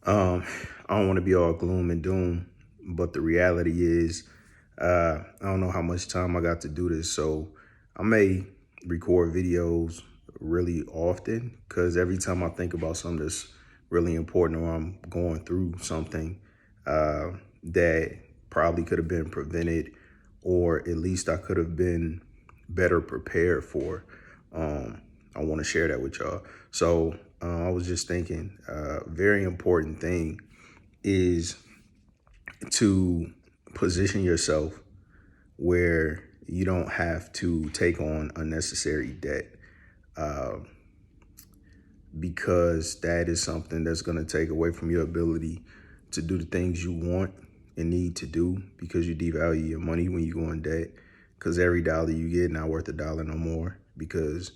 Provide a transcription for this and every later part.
Um, I don't want to be all gloom and doom, but the reality is, I don't know how much time I got to do this, so I may record videos really often because every time I think about something that's really important or I'm going through something that probably could have been prevented, or at least I could have been better prepared for. I want to share that with y'all. So I was just thinking, very important thing is to position yourself where you don't have to take on unnecessary debt, because that is something that's going to take away from your ability to do the things you want and need to do, because you devalue your money when you go in debt, because every dollar you get not worth a dollar no more because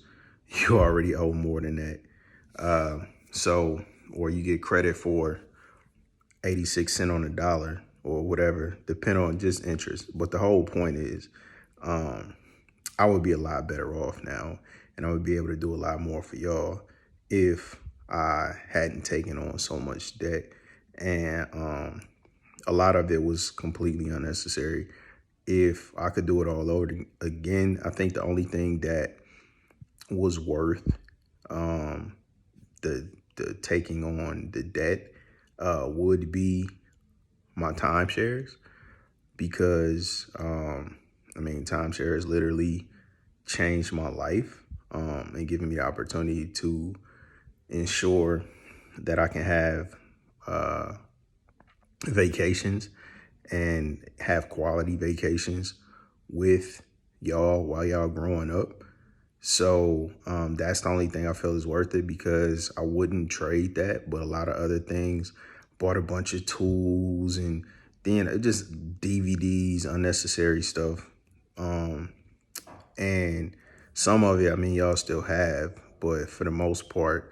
you already owe more than that. So, or you get credit for 86 cents on a dollar or whatever, depending on just interest. But the whole point is, I would be a lot better off now, and I would be able to do a lot more for y'all if I hadn't taken on so much debt. And a lot of it was completely unnecessary. If I could do it all over again, I think the only thing that was worth the taking on the debt would be my timeshares, because timeshares literally changed my life, and giving me the opportunity to ensure that I can have vacations and have quality vacations with y'all while y'all growing up. So that's the only thing I feel is worth it, because I wouldn't trade that. But a lot of other things, bought a bunch of tools and then just DVDs, unnecessary stuff. And some of it, y'all still have, but for the most part,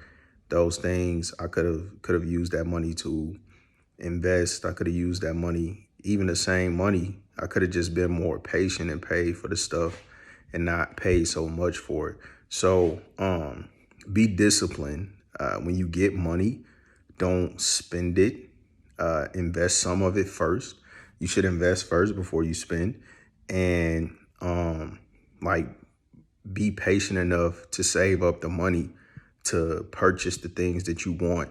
those things I could have used that money to invest. I could have used that money, even the same money. I could have just been more patient and paid for the stuff and not pay so much for it. So be disciplined. When you get money, don't spend it. Invest some of it first. You should invest first before you spend. And like, be patient enough to save up the money to purchase the things that you want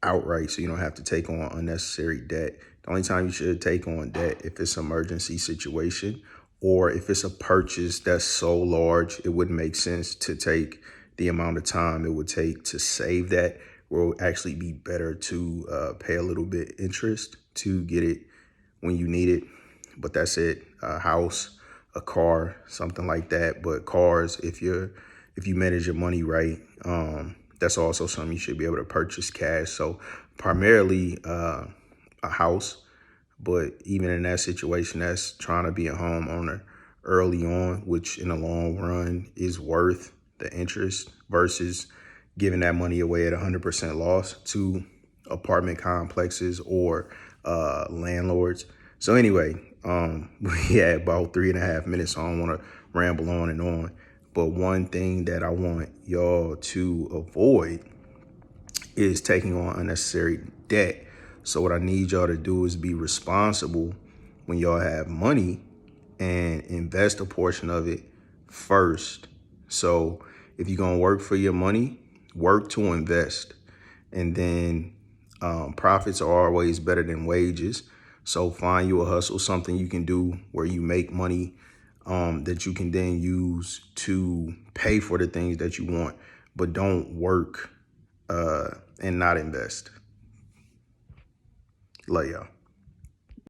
outright, so you don't have to take on unnecessary debt. The only time you should take on debt if it's an emergency situation, or if it's a purchase that's so large it wouldn't make sense to take the amount of time it would take to save that, where it would actually be better to pay a little bit interest to get it when you need it. But that's it. A house, a car, something like that. But cars, if you manage your money right, that's also something you should be able to purchase cash. So primarily a house, but even in that situation, that's trying to be a homeowner early on, which in the long run is worth the interest versus giving that money away at 100% loss to apartment complexes or landlords. So anyway, we had about 3.5 minutes, so I don't want to ramble on and on. But one thing that I want y'all to avoid is taking on unnecessary debt. So what I need y'all to do is be responsible when y'all have money and invest a portion of it first. So if you're gonna work for your money, work to invest. And then profits are always better than wages. So find you a hustle, something you can do where you make money that you can then use to pay for the things that you want, but don't work and not invest. Love y'all.